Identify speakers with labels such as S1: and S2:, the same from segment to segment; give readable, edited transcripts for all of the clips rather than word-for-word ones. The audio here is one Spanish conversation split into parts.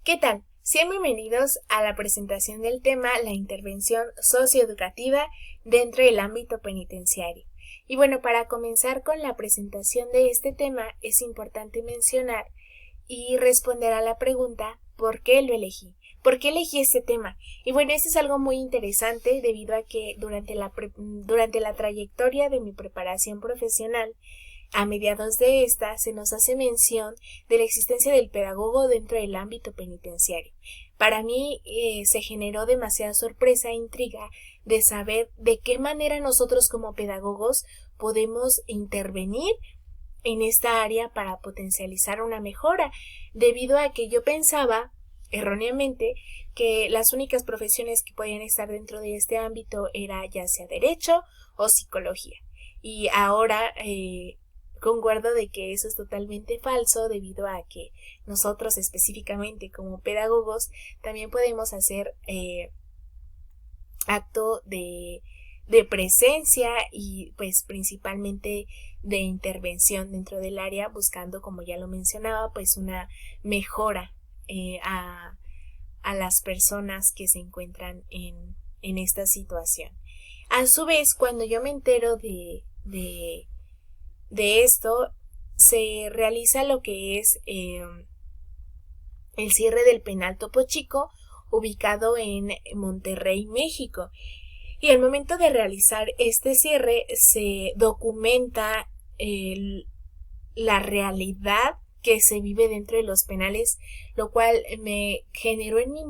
S1: ¿Qué tal? Sean bienvenidos a la presentación del tema la intervención socioeducativa dentro del ámbito penitenciario. Y bueno, para comenzar con la presentación de este tema es importante mencionar y responder a la pregunta ¿por qué lo elegí? ¿Por qué elegí este tema? Y bueno, eso es algo muy interesante debido a que durante la trayectoria de mi preparación profesional, a mediados de esta se nos hace mención de la existencia del pedagogo dentro del ámbito penitenciario. Para mí se generó demasiada sorpresa e intriga de saber de qué manera nosotros como pedagogos podemos intervenir en esta área para potencializar una mejora, debido a que yo pensaba erróneamente que las únicas profesiones que podían estar dentro de este ámbito era ya sea derecho o psicología. Y ahora concuerdo de que eso es totalmente falso debido a que nosotros específicamente como pedagogos también podemos hacer acto de presencia y pues principalmente de intervención dentro del área, buscando, como ya lo mencionaba, pues una mejora a las personas que se encuentran en esta situación. A su vez, cuando yo me entero de esto, se realiza lo que es el cierre del penal Topo Chico, ubicado en Monterrey, México. Y al momento de realizar este cierre se documenta la realidad que se vive dentro de los penales, lo cual me generó en mí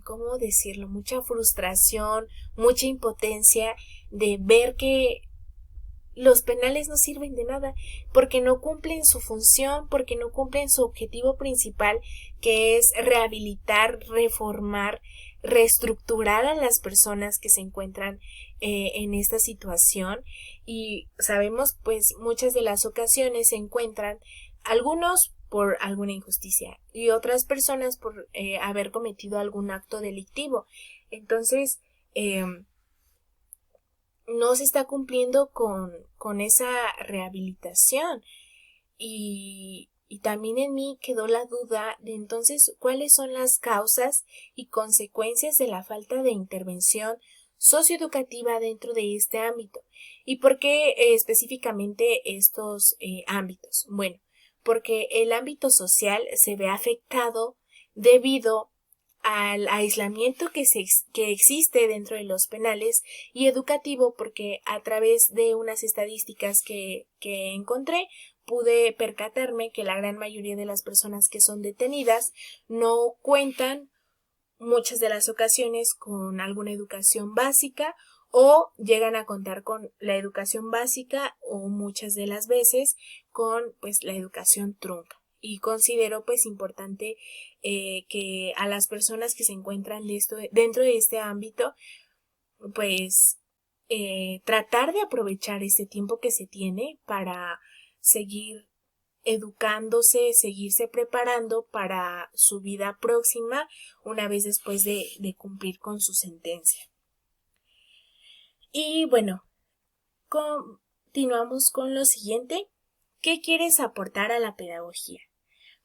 S1: ¿cómo decirlo? Mucha frustración, mucha impotencia de ver que los penales no sirven de nada porque no cumplen su función, porque no cumplen su objetivo principal, que es rehabilitar, reformar, reestructurar a las personas que se encuentran en esta situación. Y sabemos, pues, muchas de las ocasiones se encuentran algunos por alguna injusticia y otras personas por haber cometido algún acto delictivo. Entonces, no se está cumpliendo con esa rehabilitación y también en mí quedó la duda de entonces cuáles son las causas y consecuencias de la falta de intervención socioeducativa dentro de este ámbito. ¿Y por qué específicamente estos ámbitos? Bueno, porque el ámbito social se ve afectado debido al aislamiento que existe dentro de los penales, y educativo porque a través de unas estadísticas que encontré pude percatarme que la gran mayoría de las personas que son detenidas no cuentan muchas de las ocasiones con alguna educación básica o llegan a contar con la educación básica o muchas de las veces con pues la educación trunca. Y considero pues importante que a las personas que se encuentran dentro de este ámbito pues tratar de aprovechar este tiempo que se tiene para seguir educándose, seguirse preparando para su vida próxima una vez después de cumplir con su sentencia. Y bueno, continuamos con lo siguiente. ¿Qué quieres aportar a la pedagogía?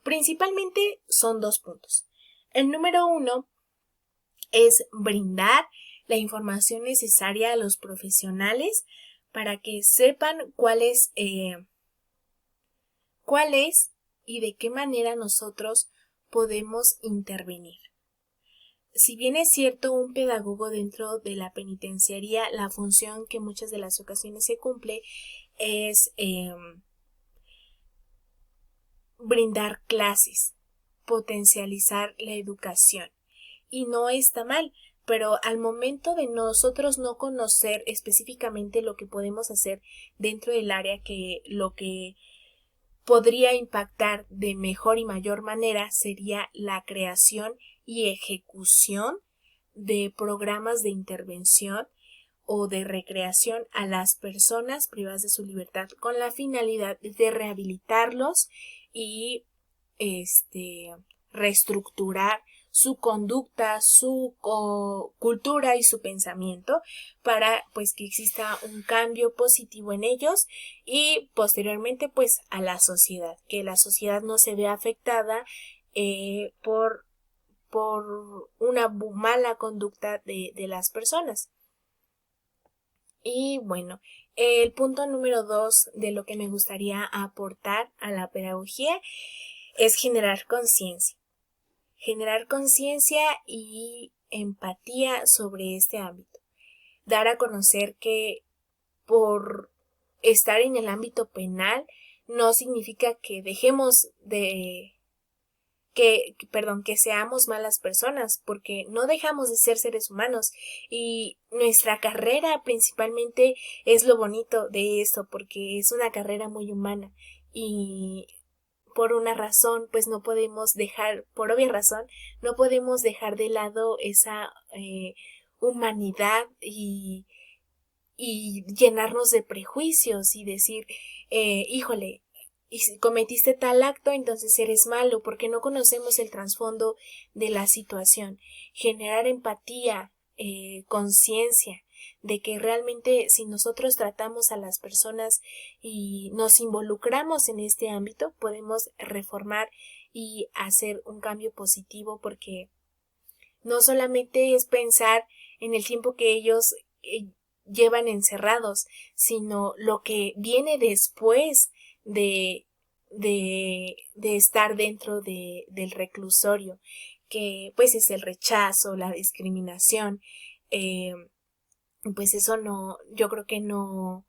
S1: Principalmente son 2 puntos. El número 1 es brindar la información necesaria a los profesionales para que sepan cuál es y de qué manera nosotros podemos intervenir. Si bien es cierto, un pedagogo dentro de la penitenciaría, la función que muchas de las ocasiones se cumple es brindar clases, potencializar la educación. Y no está mal, pero al momento de nosotros no conocer específicamente lo que podemos hacer dentro del área, que lo que podría impactar de mejor y mayor manera sería la creación y ejecución de programas de intervención o de recreación a las personas privadas de su libertad con la finalidad de rehabilitarlos y reestructurar su conducta, su cultura y su pensamiento para pues que exista un cambio positivo en ellos y posteriormente pues a la sociedad, que la sociedad no se vea afectada por una mala conducta de las personas. Y bueno, el punto número 2 de lo que me gustaría aportar a la pedagogía es generar conciencia. Generar conciencia y empatía sobre este ámbito. Dar a conocer que por estar en el ámbito penal no significa que dejemos que seamos malas personas, porque no dejamos de ser seres humanos y nuestra carrera principalmente es lo bonito de esto, porque es una carrera muy humana y por una razón, pues no podemos dejar, por obvia razón, no podemos dejar de lado esa humanidad y llenarnos de prejuicios y decir, híjole, y si cometiste tal acto, entonces eres malo, porque no conocemos el trasfondo de la situación. Generar empatía, conciencia de que realmente si nosotros tratamos a las personas y nos involucramos en este ámbito, podemos reformar y hacer un cambio positivo, porque no solamente es pensar en el tiempo que ellos llevan encerrados, sino lo que viene después de estar dentro del reclusorio, que pues es el rechazo, la discriminación, pues eso no, yo creo que no,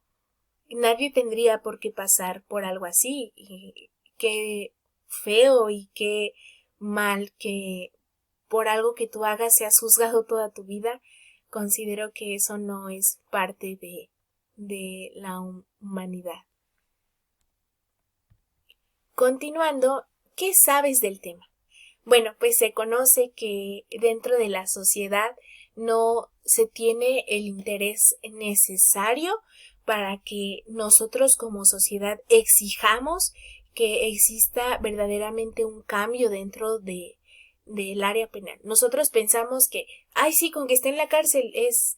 S1: nadie tendría por qué pasar por algo así, y qué feo y qué mal que por algo que tú hagas seas juzgado toda tu vida. Considero que eso no es parte de la humanidad. Continuando, ¿qué sabes del tema? Bueno, pues se conoce que dentro de la sociedad no se tiene el interés necesario para que nosotros como sociedad exijamos que exista verdaderamente un cambio dentro del área penal. Nosotros pensamos que, ay, sí, con que esté en la cárcel es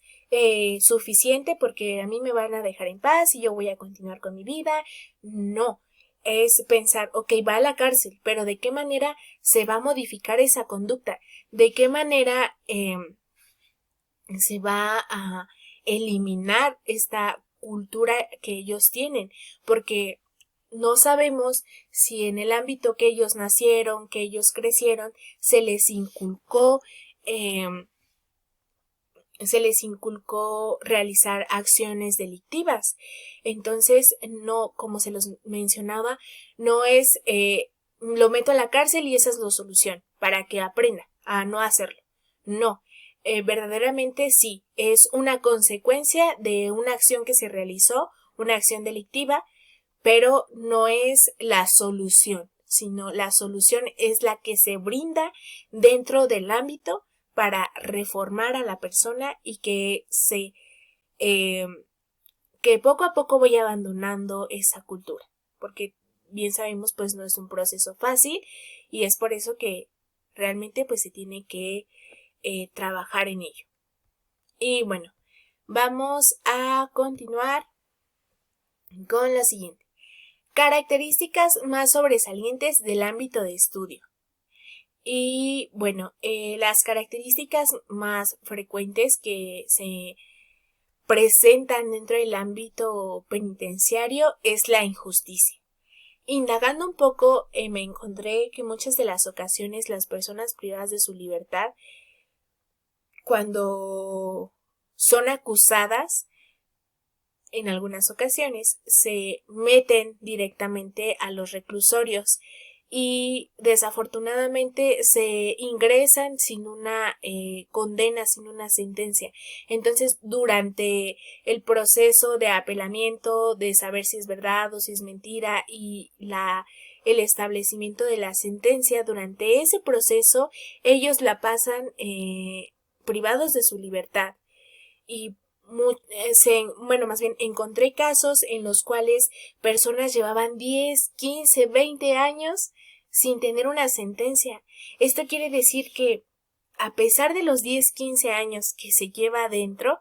S1: suficiente porque a mí me van a dejar en paz y yo voy a continuar con mi vida. No, es pensar, ok, va a la cárcel, pero ¿de qué manera se va a modificar esa conducta? ¿De qué manera se va a eliminar esta cultura que ellos tienen? Porque no sabemos si en el ámbito que ellos nacieron, que ellos crecieron, se les inculcó realizar acciones delictivas. Entonces, no, como se los mencionaba, no es lo meto a la cárcel y esa es la solución para que aprenda a no hacerlo. No, verdaderamente sí, es una consecuencia de una acción que se realizó, una acción delictiva, pero no es la solución, sino la solución es la que se brinda dentro del ámbito para reformar a la persona y que poco a poco vaya abandonando esa cultura, porque bien sabemos pues no es un proceso fácil y es por eso que realmente pues se tiene que trabajar en ello. Y bueno, vamos a continuar con la siguiente. Características más sobresalientes del ámbito de estudio. Y bueno, las características más frecuentes que se presentan dentro del ámbito penitenciario es la injusticia. Indagando un poco, me encontré que muchas de las ocasiones las personas privadas de su libertad, cuando son acusadas, en algunas ocasiones se meten directamente a los reclusorios y desafortunadamente se ingresan sin una condena, sin una sentencia. Entonces, durante el proceso de apelamiento, de saber si es verdad o si es mentira y el establecimiento de la sentencia, durante ese proceso ellos la pasan privados de su libertad. Y más bien encontré casos en los cuales personas llevaban 10, 15, 20 años sin tener una sentencia. Esto quiere decir que a pesar de los 10, 15 años que se lleva adentro,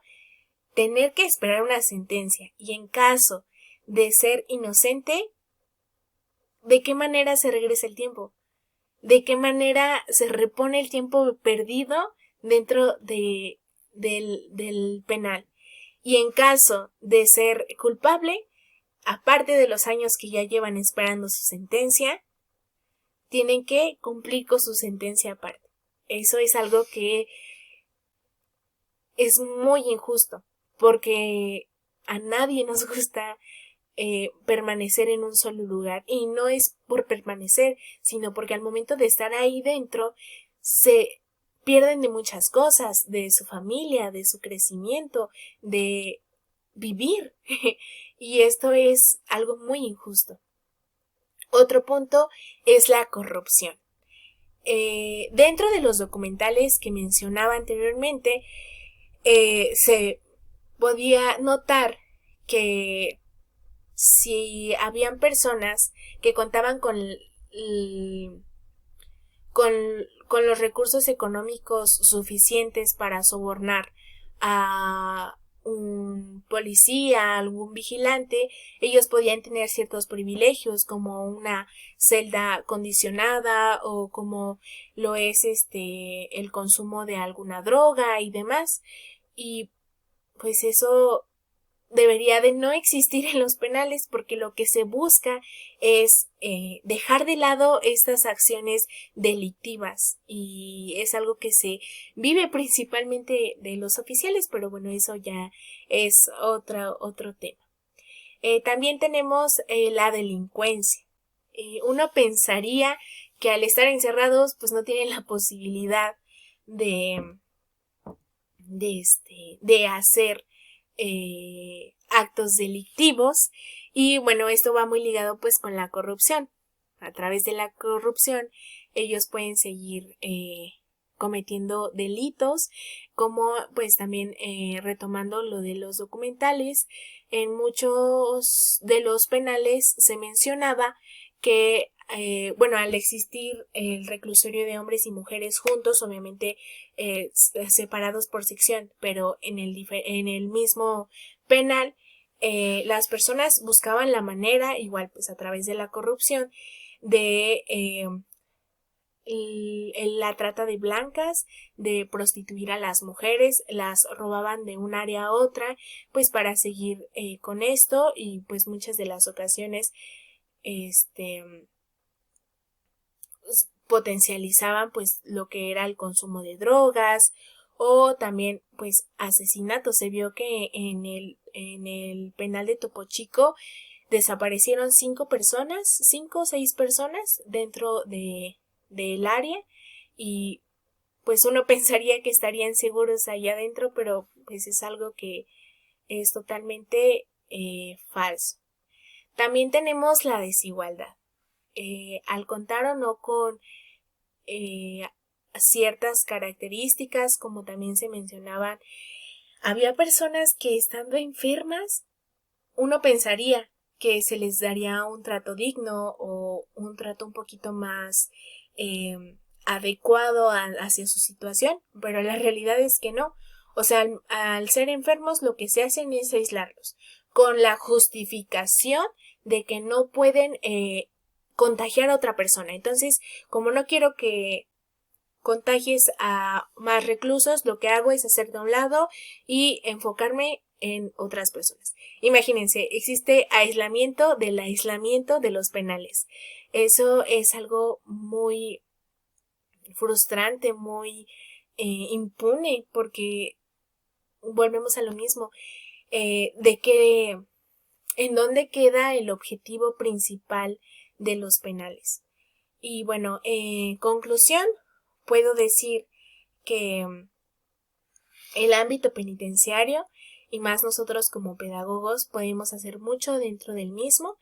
S1: tener que esperar una sentencia y en caso de ser inocente, ¿de qué manera se regresa el tiempo? ¿De qué manera se repone el tiempo perdido dentro del penal? Y en caso de ser culpable, aparte de los años que ya llevan esperando su sentencia, tienen que cumplir con su sentencia aparte. Eso es algo que es muy injusto, porque a nadie nos gusta permanecer en un solo lugar, y no es por permanecer, sino porque al momento de estar ahí dentro se pierden de muchas cosas, de su familia, de su crecimiento, de vivir y esto es algo muy injusto. Otro punto es la corrupción. Dentro de los documentales que mencionaba anteriormente, se podía notar que si habían personas que contaban con los recursos económicos suficientes para sobornar a un policía, algún vigilante, ellos podían tener ciertos privilegios como una celda condicionada o como lo es el consumo de alguna droga y demás. Y pues eso debería de no existir en los penales porque lo que se busca es dejar de lado estas acciones delictivas y es algo que se vive principalmente de los oficiales, pero bueno, eso ya es otro tema. También tenemos la delincuencia. Uno pensaría que al estar encerrados pues no tienen la posibilidad de hacer actos delictivos y bueno, esto va muy ligado pues con la corrupción. A través de la corrupción ellos pueden seguir cometiendo delitos, como pues también retomando lo de los documentales, en muchos de los penales se mencionaba que bueno, al existir el reclusorio de hombres y mujeres juntos, obviamente separados por sección, pero en el mismo penal, las personas buscaban la manera, igual pues a través de la corrupción, de la trata de blancas, de prostituir a las mujeres, las robaban de un área a otra, pues para seguir con esto y pues muchas de las ocasiones potencializaban pues lo que era el consumo de drogas o también pues asesinatos. Se vio que en el penal de Topo Chico desaparecieron 5 o 6 personas dentro del área y pues uno pensaría que estarían seguros allá adentro, pero pues es algo que es totalmente falso. También tenemos la desigualdad. Al contar o no con ciertas características, como también se mencionaban, había personas que estando enfermas, uno pensaría que se les daría un trato digno o un trato un poquito más adecuado hacia su situación, pero la realidad es que no. O sea, al ser enfermos lo que se hacen es aislarlos, con la justificación de que no pueden contagiar a otra persona. Entonces, como no quiero que contagies a más reclusos, lo que hago es hacerte a un lado y enfocarme en otras personas. Imagínense, existe aislamiento del aislamiento de los penales. Eso es algo muy frustrante, muy impune, porque volvemos a lo mismo, de que en dónde queda el objetivo principal de los penales. Y bueno, en conclusión, puedo decir que el ámbito penitenciario y más nosotros como pedagogos podemos hacer mucho dentro del mismo,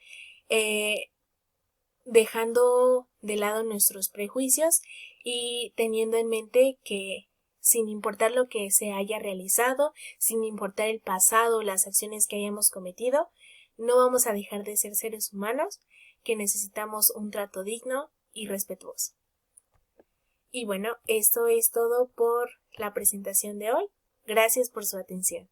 S1: dejando de lado nuestros prejuicios y teniendo en mente que sin importar lo que se haya realizado, sin importar el pasado, las acciones que hayamos cometido, no vamos a dejar de ser seres humanos que necesitamos un trato digno y respetuoso. Y bueno, esto es todo por la presentación de hoy. Gracias por su atención.